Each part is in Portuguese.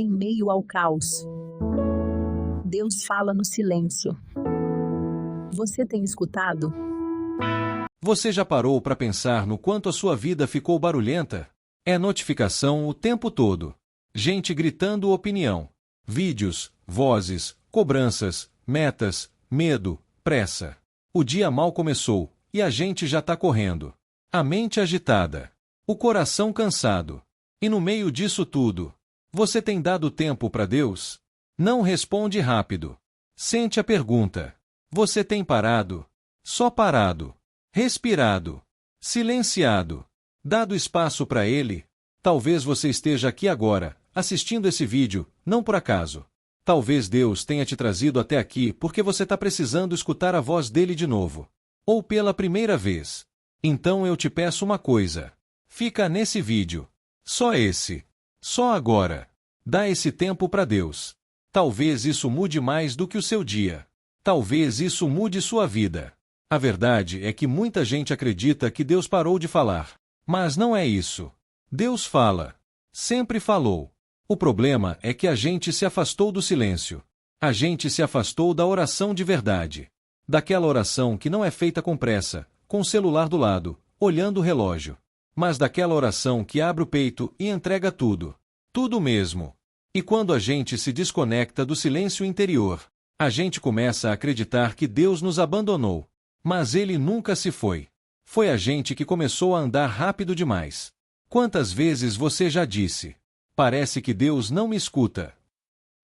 Em meio ao caos, Deus fala no silêncio. Você tem escutado? Você já parou para pensar no quanto a sua vida ficou barulhenta? É notificação o tempo todo. Gente gritando opinião. Vídeos, vozes, cobranças, metas, medo, pressa. O dia mal começou, e a gente já tá correndo. A mente agitada. O coração cansado. E no meio disso tudo, você tem dado tempo para Deus? Não responde rápido. Sente a pergunta. Você tem parado? Só parado. Respirado. Silenciado. Dado espaço para Ele? Talvez você esteja aqui agora, assistindo esse vídeo, não por acaso. Talvez Deus tenha te trazido até aqui porque você está precisando escutar a voz dele de novo. Ou pela primeira vez. Então eu te peço uma coisa. Fica nesse vídeo. Só esse. Só agora. Dá esse tempo para Deus. Talvez isso mude mais do que o seu dia. Talvez isso mude sua vida. A verdade é que muita gente acredita que Deus parou de falar. Mas não é isso. Deus fala. Sempre falou. O problema é que a gente se afastou do silêncio. A gente se afastou da oração de verdade. Daquela oração que não é feita com pressa, com o celular do lado, olhando o relógio. Mas daquela oração que abre o peito e entrega tudo. Tudo mesmo. E quando a gente se desconecta do silêncio interior, a gente começa a acreditar que Deus nos abandonou. Mas Ele nunca se foi. Foi a gente que começou a andar rápido demais. Quantas vezes você já disse: parece que Deus não me escuta.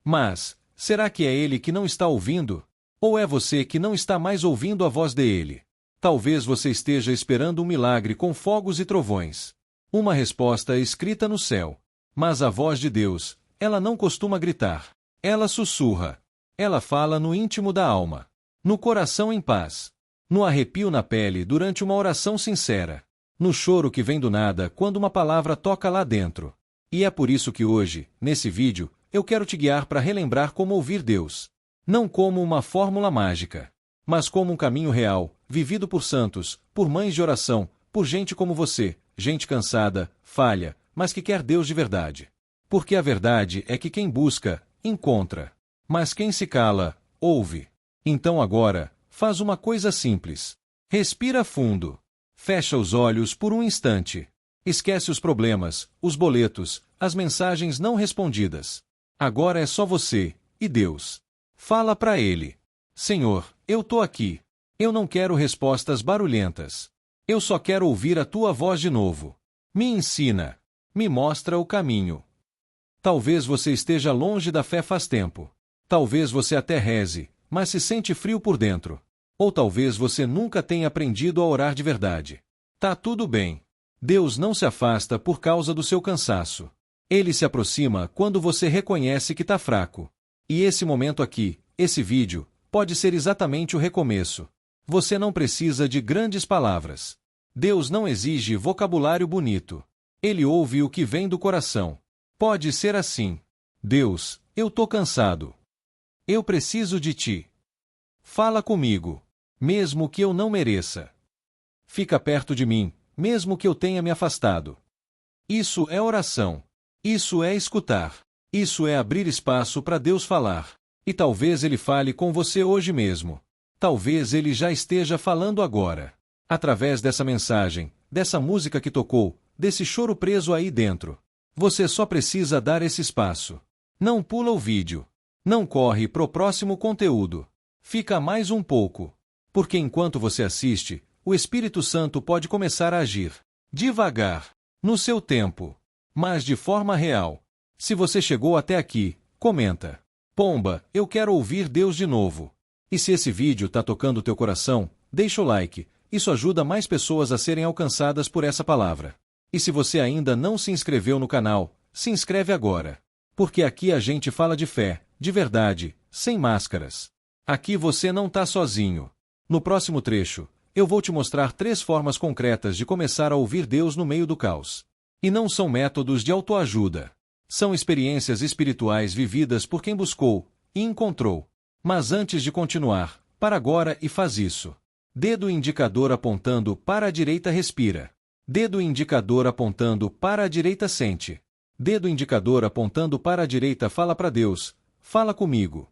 Mas, será que é Ele que não está ouvindo? Ou é você que não está mais ouvindo a voz dele? Talvez você esteja esperando um milagre com fogos e trovões. Uma resposta escrita no céu. Mas a voz de Deus, ela não costuma gritar. Ela sussurra. Ela fala no íntimo da alma. No coração em paz. No arrepio na pele durante uma oração sincera. No choro que vem do nada quando uma palavra toca lá dentro. E é por isso que hoje, nesse vídeo, eu quero te guiar para relembrar como ouvir Deus. Não como uma fórmula mágica, mas como um caminho real, vivido por santos, por mães de oração, por gente como você, gente cansada, falha, mas que quer Deus de verdade. Porque a verdade é que quem busca, encontra. Mas quem se cala, ouve. Então agora, faz uma coisa simples. Respira fundo. Fecha os olhos por um instante. Esquece os problemas, os boletos, as mensagens não respondidas. Agora é só você e Deus. Fala para Ele. Senhor, eu tô aqui. Eu não quero respostas barulhentas. Eu só quero ouvir a tua voz de novo. Me ensina. Me mostra o caminho. Talvez você esteja longe da fé faz tempo. Talvez você até reze, mas se sente frio por dentro. Ou talvez você nunca tenha aprendido a orar de verdade. Tá tudo bem. Deus não se afasta por causa do seu cansaço. Ele se aproxima quando você reconhece que está fraco. E esse momento aqui, esse vídeo, pode ser exatamente o recomeço. Você não precisa de grandes palavras. Deus não exige vocabulário bonito. Ele ouve o que vem do coração. Pode ser assim. Deus, eu tô cansado. Eu preciso de ti. Fala comigo, mesmo que eu não mereça. Fica perto de mim, mesmo que eu tenha me afastado. Isso é oração. Isso é escutar. Isso é abrir espaço para Deus falar. E talvez Ele fale com você hoje mesmo. Talvez Ele já esteja falando agora. Através dessa mensagem, dessa música que tocou, desse choro preso aí dentro. Você só precisa dar esse espaço. Não pula o vídeo. Não corre pro próximo conteúdo. Fica mais um pouco. Porque enquanto você assiste, o Espírito Santo pode começar a agir. Devagar. No seu tempo. Mas de forma real. Se você chegou até aqui, comenta. Pomba, eu quero ouvir Deus de novo. E se esse vídeo tá tocando teu coração, deixa o like. Isso ajuda mais pessoas a serem alcançadas por essa palavra. E se você ainda não se inscreveu no canal, se inscreve agora. Porque aqui a gente fala de fé, de verdade, sem máscaras. Aqui você não tá sozinho. No próximo trecho, eu vou te mostrar 3 formas concretas de começar a ouvir Deus no meio do caos. E não são métodos de autoajuda. São experiências espirituais vividas por quem buscou e encontrou. Mas antes de continuar, para agora e faz isso. Dedo indicador apontando para a direita respira. Dedo indicador apontando para a direita sente. Dedo indicador apontando para a direita fala para Deus, fala comigo.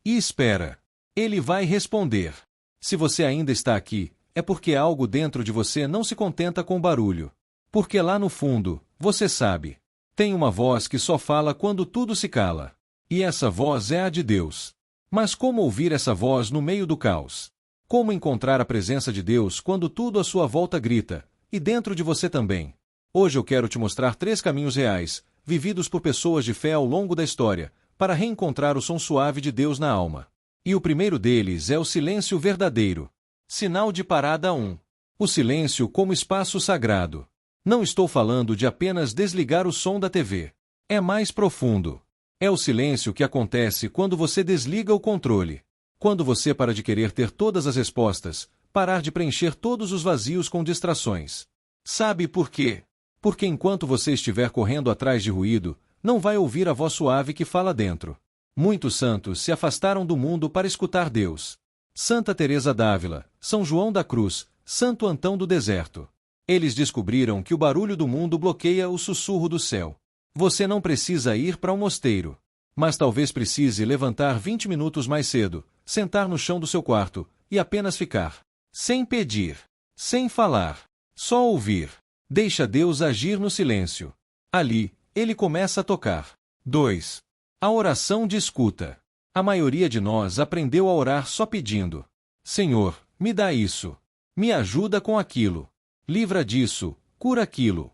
E espera. Ele vai responder. Se você ainda está aqui, é porque algo dentro de você não se contenta com o barulho. Porque lá no fundo, você sabe, tem uma voz que só fala quando tudo se cala. E essa voz é a de Deus. Mas como ouvir essa voz no meio do caos? Como encontrar a presença de Deus quando tudo à sua volta grita, e dentro de você também? Hoje eu quero te mostrar 3 caminhos reais, vividos por pessoas de fé ao longo da história, para reencontrar o som suave de Deus na alma. E o primeiro deles é o silêncio verdadeiro. Sinal de parada 1. O silêncio como espaço sagrado. Não estou falando de apenas desligar o som da TV. É mais profundo. É o silêncio que acontece quando você desliga o controle. Quando você para de querer ter todas as respostas, parar de preencher todos os vazios com distrações. Sabe por quê? Porque enquanto você estiver correndo atrás de ruído, não vai ouvir a voz suave que fala dentro. Muitos santos se afastaram do mundo para escutar Deus. Santa Teresa d'Ávila, São João da Cruz, Santo Antão do Deserto. Eles descobriram que o barulho do mundo bloqueia o sussurro do céu. Você não precisa ir para um mosteiro. Mas talvez precise levantar 20 minutos mais cedo, sentar no chão do seu quarto, e apenas ficar. Sem pedir. Sem falar. Só ouvir. Deixa Deus agir no silêncio. Ali, ele começa a tocar. 2. A oração de escuta. A maioria de nós aprendeu a orar só pedindo. Senhor, me dá isso. Me ajuda com aquilo. Livra disso, cura aquilo.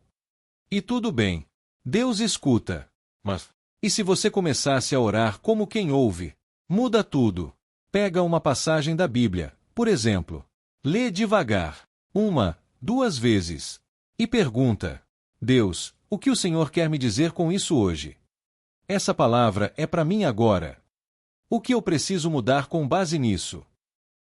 E tudo bem. Deus escuta. Mas, e se você começasse a orar como quem ouve? Muda tudo. Pega uma passagem da Bíblia, por exemplo. Lê devagar. 1, 2 vezes. E pergunta: Deus, o que o Senhor quer me dizer com isso hoje? Essa palavra é para mim agora. O que eu preciso mudar com base nisso?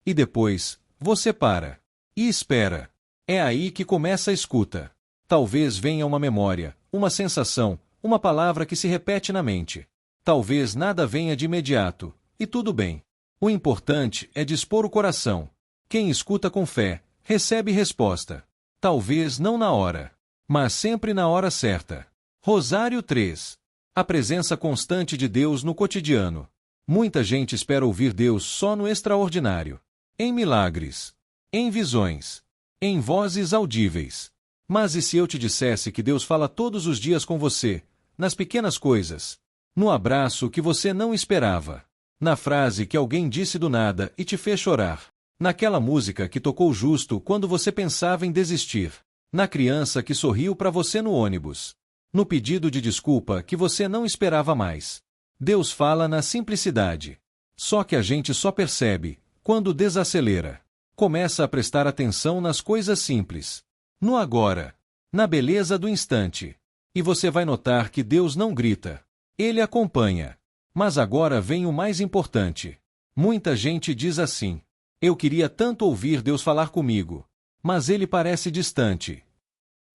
E depois, você para. E espera. É aí que começa a escuta. Talvez venha uma memória, uma sensação, uma palavra que se repete na mente. Talvez nada venha de imediato, e tudo bem. O importante é dispor o coração. Quem escuta com fé, recebe resposta. Talvez não na hora, mas sempre na hora certa. Rosário 3. A presença constante de Deus no cotidiano. Muita gente espera ouvir Deus só no extraordinário. Em milagres. Em visões. Em vozes audíveis. Mas e se eu te dissesse que Deus fala todos os dias com você, nas pequenas coisas? No abraço que você não esperava. Na frase que alguém disse do nada e te fez chorar. Naquela música que tocou justo quando você pensava em desistir. Na criança que sorriu para você no ônibus. No pedido de desculpa que você não esperava mais. Deus fala na simplicidade. Só que a gente só percebe quando desacelera. Começa a prestar atenção nas coisas simples. No agora. Na beleza do instante. E você vai notar que Deus não grita. Ele acompanha. Mas agora vem o mais importante. Muita gente diz assim: eu queria tanto ouvir Deus falar comigo, mas ele parece distante.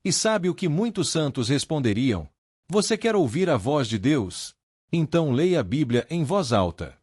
E sabe o que muitos santos responderiam? Você quer ouvir a voz de Deus? Então leia a Bíblia em voz alta.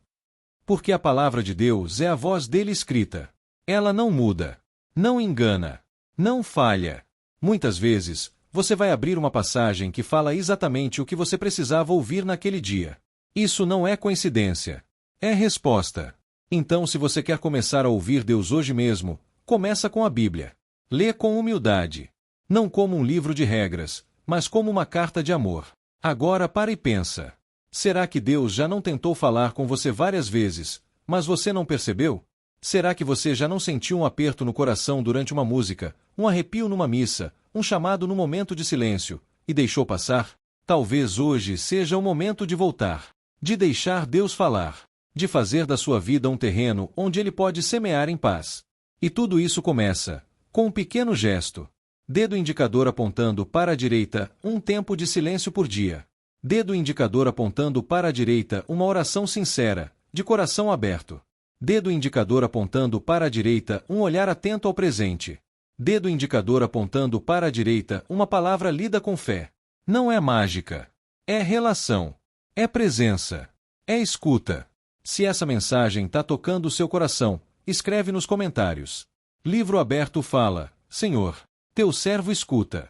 Porque a palavra de Deus é a voz dele escrita. Ela não muda, não engana, não falha. Muitas vezes, você vai abrir uma passagem que fala exatamente o que você precisava ouvir naquele dia. Isso não é coincidência. É resposta. Então, se você quer começar a ouvir Deus hoje mesmo, começa com a Bíblia. Lê com humildade. Não como um livro de regras, mas como uma carta de amor. Agora para e pensa. Será que Deus já não tentou falar com você várias vezes, mas você não percebeu? Será que você já não sentiu um aperto no coração durante uma música, um arrepio numa missa, um chamado no momento de silêncio, e deixou passar? Talvez hoje seja o momento de voltar, de deixar Deus falar, de fazer da sua vida um terreno onde Ele pode semear em paz. E tudo isso começa com um pequeno gesto. Dedo indicador apontando para a direita, um tempo de silêncio por dia. Dedo indicador apontando para a direita, uma oração sincera, de coração aberto. Dedo indicador apontando para a direita, um olhar atento ao presente. Dedo indicador apontando para a direita, uma palavra lida com fé. Não é mágica. É relação. É presença. É escuta. Se essa mensagem está tocando o seu coração, escreve nos comentários. Livro Aberto fala: Senhor, teu servo escuta.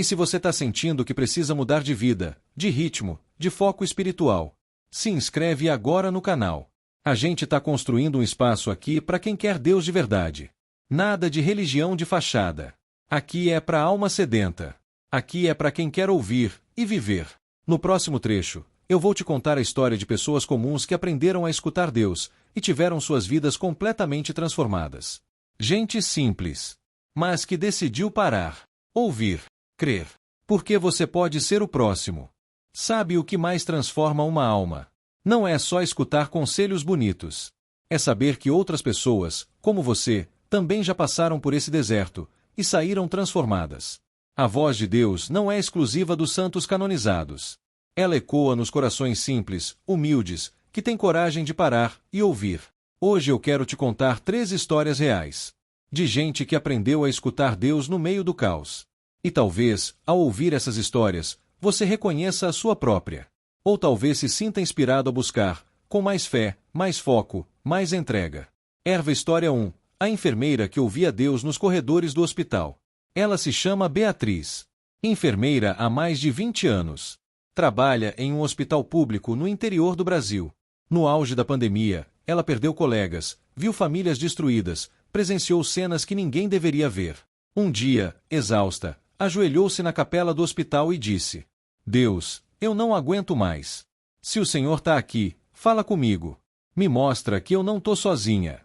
E se você está sentindo que precisa mudar de vida, de ritmo, de foco espiritual, se inscreve agora no canal. A gente está construindo um espaço aqui para quem quer Deus de verdade. Nada de religião de fachada. Aqui é para alma sedenta. Aqui é para quem quer ouvir e viver. No próximo trecho, eu vou te contar a história de pessoas comuns que aprenderam a escutar Deus e tiveram suas vidas completamente transformadas. Gente simples, mas que decidiu parar, ouvir, crer. Porque você pode ser o próximo. Sabe o que mais transforma uma alma? Não é só escutar conselhos bonitos. É saber que outras pessoas, como você, também já passaram por esse deserto e saíram transformadas. A voz de Deus não é exclusiva dos santos canonizados. Ela ecoa nos corações simples, humildes, que têm coragem de parar e ouvir. Hoje eu quero te contar 3 histórias reais. De gente que aprendeu a escutar Deus no meio do caos. E talvez, ao ouvir essas histórias, você reconheça a sua própria. Ou talvez se sinta inspirado a buscar, com mais fé, mais foco, mais entrega. Erva História 1. A enfermeira que ouvia Deus nos corredores do hospital. Ela se chama Beatriz. Enfermeira há mais de 20 anos. Trabalha em um hospital público no interior do Brasil. No auge da pandemia, ela perdeu colegas, viu famílias destruídas, presenciou cenas que ninguém deveria ver. Um dia, exausta, ajoelhou-se na capela do hospital e disse: Deus, eu não aguento mais. Se o Senhor está aqui, fala comigo. Me mostra que eu não estou sozinha.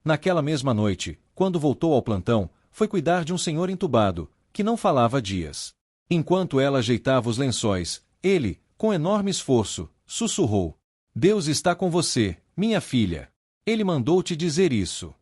Naquela mesma noite, quando voltou ao plantão, foi cuidar de um senhor entubado, que não falava há dias. Enquanto ela ajeitava os lençóis, ele, com enorme esforço, sussurrou: Deus está com você, minha filha. Ele mandou te dizer isso.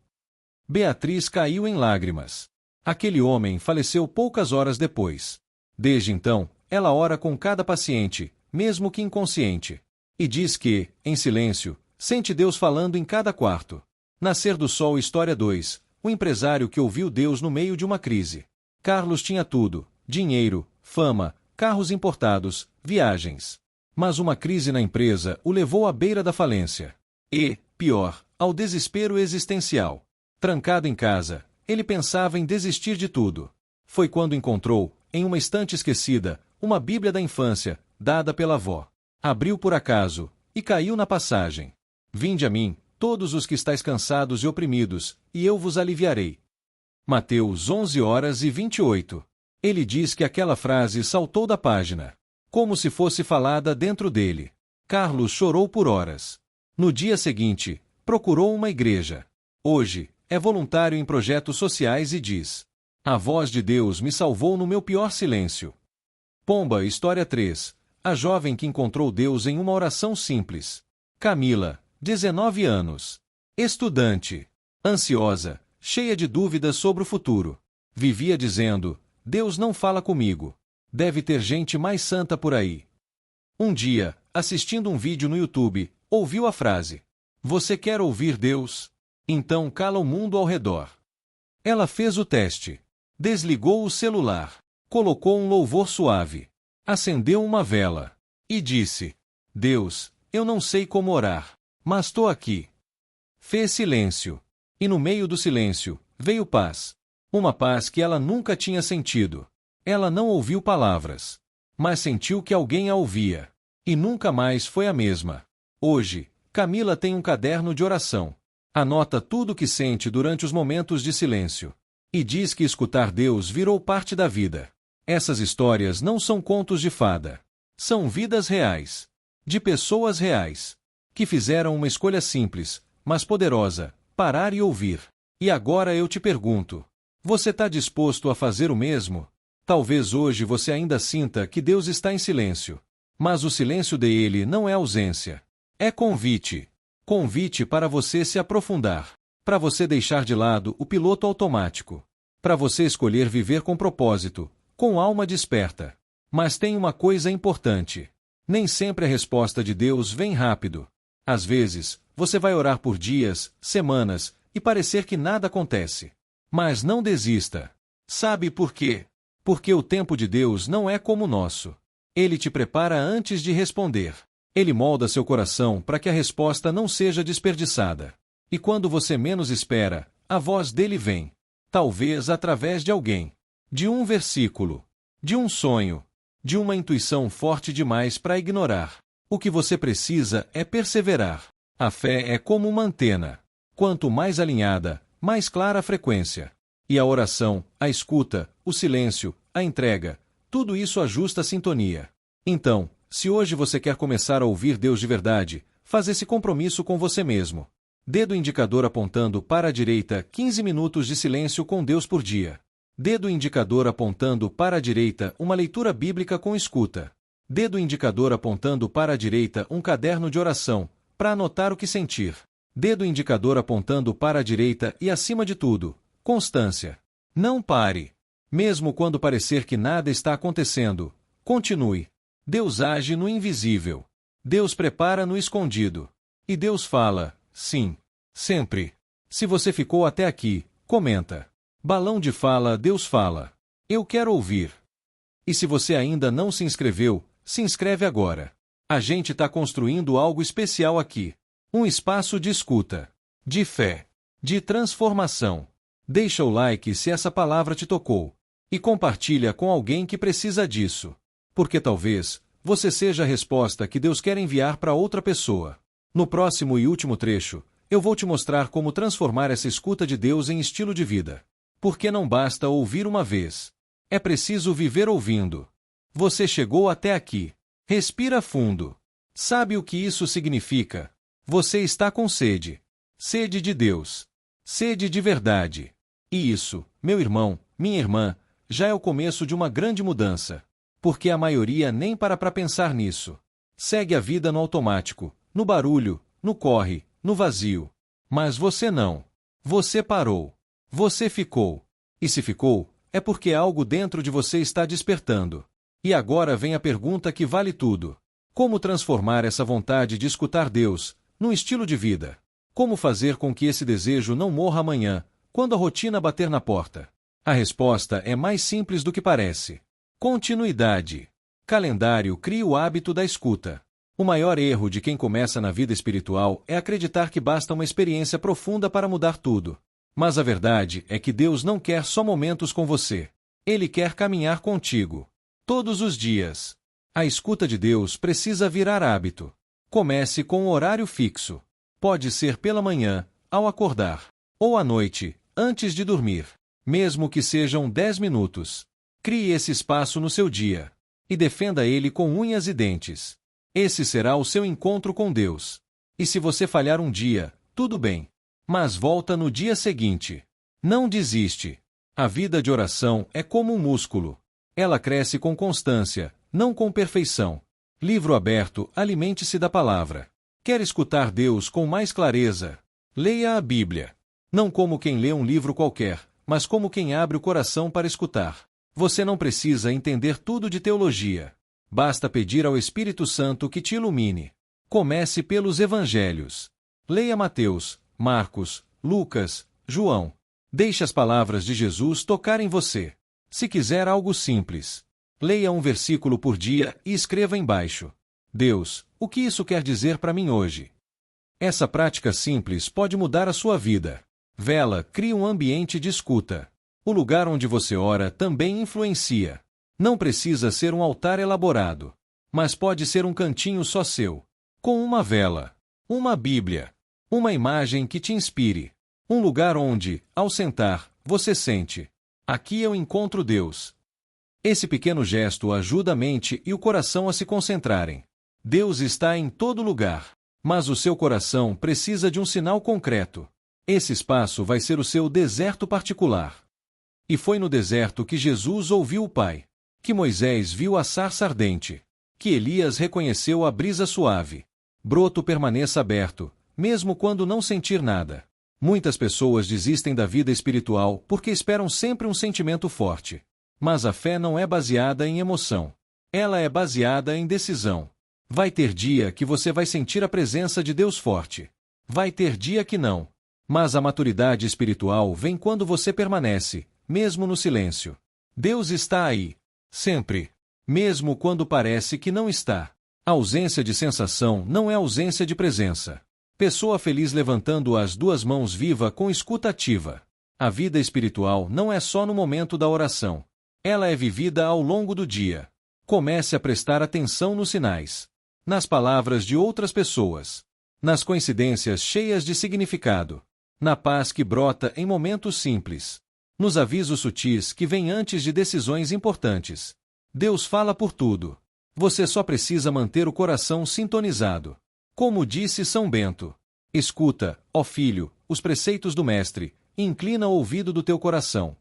Beatriz caiu em lágrimas. Aquele homem faleceu poucas horas depois. Desde então, ela ora com cada paciente, mesmo que inconsciente. E diz que, em silêncio, sente Deus falando em cada quarto. Nascer do Sol História 2. O empresário que ouviu Deus no meio de uma crise. Carlos tinha tudo: dinheiro, fama, carros importados, viagens. Mas uma crise na empresa o levou à beira da falência. E, pior, ao desespero existencial. Trancado em casa, ele pensava em desistir de tudo. Foi quando encontrou, em uma estante esquecida, uma Bíblia da infância, dada pela avó. Abriu por acaso, e caiu na passagem: Vinde a mim, todos os que estáis cansados e oprimidos, e eu vos aliviarei. Mateus 11h28. Ele diz que aquela frase saltou da página, como se fosse falada dentro dele. Carlos chorou por horas. No dia seguinte, procurou uma igreja. Hoje, é voluntário em projetos sociais e diz: A voz de Deus me salvou no meu pior silêncio. Pomba História 3. A jovem que encontrou Deus em uma oração simples. Camila, 19 anos. Estudante. Ansiosa, cheia de dúvidas sobre o futuro. Vivia dizendo: Deus não fala comigo. Deve ter gente mais santa por aí. Um dia, assistindo um vídeo no YouTube, ouviu a frase: Você quer ouvir Deus? Então cala o mundo ao redor. Ela fez o teste. Desligou o celular. Colocou um louvor suave. Acendeu uma vela. E disse: Deus, eu não sei como orar, mas estou aqui. Fez silêncio. E no meio do silêncio, veio paz. Uma paz que ela nunca tinha sentido. Ela não ouviu palavras, mas sentiu que alguém a ouvia. E nunca mais foi a mesma. Hoje, Camila tem um caderno de oração. Anota tudo o que sente durante os momentos de silêncio. E diz que escutar Deus virou parte da vida. Essas histórias não são contos de fada. São vidas reais. De pessoas reais. Que fizeram uma escolha simples, mas poderosa: parar e ouvir. E agora eu te pergunto: você está disposto a fazer o mesmo? Talvez hoje você ainda sinta que Deus está em silêncio. Mas o silêncio dele não é ausência. É convite. Convite para você se aprofundar. Para você deixar de lado o piloto automático. Para você escolher viver com propósito, com alma desperta. Mas tem uma coisa importante. Nem sempre a resposta de Deus vem rápido. Às vezes, você vai orar por dias, semanas, e parecer que nada acontece. Mas não desista. Sabe por quê? Porque o tempo de Deus não é como o nosso. Ele te prepara antes de responder. Ele molda seu coração para que a resposta não seja desperdiçada. E quando você menos espera, a voz dele vem. Talvez através de alguém. De um versículo. de um sonho, de uma intuição forte demais para ignorar. O que você precisa é perseverar. A fé é como uma antena. Quanto mais alinhada, mais clara a frequência. E a oração, a escuta, o silêncio, a entrega, tudo isso ajusta a sintonia. Então, se hoje você quer começar a ouvir Deus de verdade, faz esse compromisso com você mesmo. Dedo indicador apontando para a direita, 15 minutos de silêncio com Deus por dia. Dedo indicador apontando para a direita, uma leitura bíblica com escuta. Dedo indicador apontando para a direita, um caderno de oração, para anotar o que sentir. Dedo indicador apontando para a direita e, acima de tudo, constância. Não pare. Mesmo quando parecer que nada está acontecendo, continue. Deus age no invisível. Deus prepara no escondido. E Deus fala, sim, sempre. Se você ficou até aqui, comenta. Balão de fala, Deus fala. Eu quero ouvir. E se você ainda não se inscreveu, se inscreve agora. A gente está construindo algo especial aqui. Um espaço de escuta, de fé, de transformação. Deixa o like se essa palavra te tocou. E compartilha com alguém que precisa disso. Porque talvez você seja a resposta que Deus quer enviar para outra pessoa. No próximo e último trecho, eu vou te mostrar como transformar essa escuta de Deus em estilo de vida. Porque não basta ouvir uma vez. É preciso viver ouvindo. Você chegou até aqui. Respira fundo. Sabe o que isso significa? Você está com sede. Sede de Deus. Sede de verdade. E isso, meu irmão, minha irmã, já é o começo de uma grande mudança. Porque a maioria nem para pensar nisso. Segue a vida no automático, no barulho, no corre, no vazio. Mas você não. Você parou. Você ficou. E se ficou, é porque algo dentro de você está despertando. E agora vem a pergunta que vale tudo. Como transformar essa vontade de escutar Deus num estilo de vida? Como fazer com que esse desejo não morra amanhã, quando a rotina bater na porta? A resposta é mais simples do que parece. Continuidade. Calendário cria o hábito da escuta. O maior erro de quem começa na vida espiritual é acreditar que basta uma experiência profunda para mudar tudo. Mas a verdade é que Deus não quer só momentos com você. Ele quer caminhar contigo. Todos os dias. A escuta de Deus precisa virar hábito. Comece com um horário fixo. Pode ser pela manhã, ao acordar. Ou à noite, antes de dormir. Mesmo que sejam 10 minutos. Crie esse espaço no seu dia. E defenda ele com unhas e dentes. Esse será o seu encontro com Deus. E se você falhar um dia, tudo bem. Mas volta no dia seguinte. Não desiste. A vida de oração é como um músculo. Ela cresce com constância, não com perfeição. Livro aberto, alimente-se da palavra. Quer escutar Deus com mais clareza? Leia a Bíblia. Não como quem lê um livro qualquer, mas como quem abre o coração para escutar. Você não precisa entender tudo de teologia. Basta pedir ao Espírito Santo que te ilumine. Comece pelos Evangelhos. Leia Mateus, Marcos, Lucas, João. Deixe as palavras de Jesus tocarem você. Se quiser algo simples, leia um versículo por dia e escreva embaixo. Deus, o que isso quer dizer para mim hoje? Essa prática simples pode mudar a sua vida. Vela cria um ambiente de escuta. O lugar onde você ora também influencia. Não precisa ser um altar elaborado, mas pode ser um cantinho só seu. Com uma vela, uma Bíblia, uma imagem que te inspire. Um lugar onde, ao sentar, você sente: aqui eu encontro Deus. Esse pequeno gesto ajuda a mente e o coração a se concentrarem. Deus está em todo lugar, mas o seu coração precisa de um sinal concreto. Esse espaço vai ser o seu deserto particular. E foi no deserto que Jesus ouviu o Pai, que Moisés viu a sarça ardente, que Elias reconheceu a brisa suave. Broto permaneça aberto, mesmo quando não sentir nada. Muitas pessoas desistem da vida espiritual porque esperam sempre um sentimento forte. Mas a fé não é baseada em emoção. Ela é baseada em decisão. Vai ter dia que você vai sentir a presença de Deus forte. Vai ter dia que não. Mas a maturidade espiritual vem quando você permanece, mesmo no silêncio. Deus está aí, sempre. Mesmo quando parece que não está. A ausência de sensação não é ausência de presença. Pessoa feliz levantando as duas mãos viva com escuta ativa. A vida espiritual não é só no momento da oração. Ela é vivida ao longo do dia. Comece a prestar atenção nos sinais, nas palavras de outras pessoas, nas coincidências cheias de significado, na paz que brota em momentos simples, nos avisos sutis que vêm antes de decisões importantes. Deus fala por tudo. Você só precisa manter o coração sintonizado. Como disse São Bento: escuta, ó filho, os preceitos do Mestre, e inclina o ouvido do teu coração.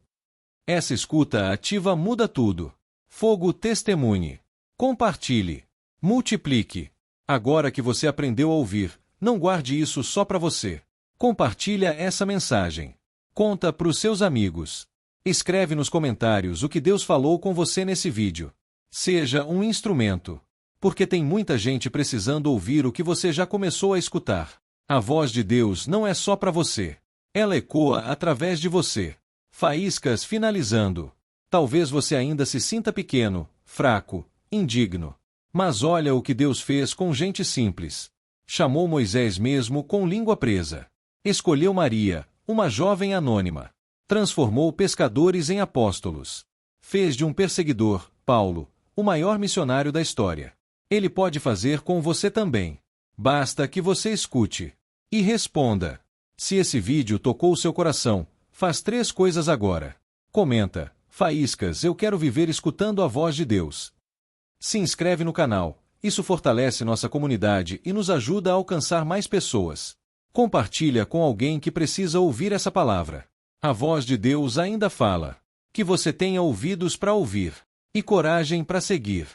Essa escuta ativa muda tudo. Fogo testemunhe. Compartilhe. Multiplique. Agora que você aprendeu a ouvir, não guarde isso só para você. Compartilha essa mensagem. Conta para os seus amigos. Escreve nos comentários o que Deus falou com você nesse vídeo. Seja um instrumento. Porque tem muita gente precisando ouvir o que você já começou a escutar. A voz de Deus não é só para você. Ela ecoa através de você. Faíscas finalizando. Talvez você ainda se sinta pequeno, fraco, indigno. Mas olha o que Deus fez com gente simples. Chamou Moisés mesmo com língua presa. Escolheu Maria, uma jovem anônima. Transformou pescadores em apóstolos. Fez de um perseguidor, Paulo, o maior missionário da história. Ele pode fazer com você também. Basta que você escute. E responda. Se esse vídeo tocou o seu coração, faz 3 coisas agora. Comenta: Faíscas, eu quero viver escutando a voz de Deus. Se inscreve no canal. Isso fortalece nossa comunidade e nos ajuda a alcançar mais pessoas. Compartilha com alguém que precisa ouvir essa palavra. A voz de Deus ainda fala. Que você tenha ouvidos para ouvir e coragem para seguir.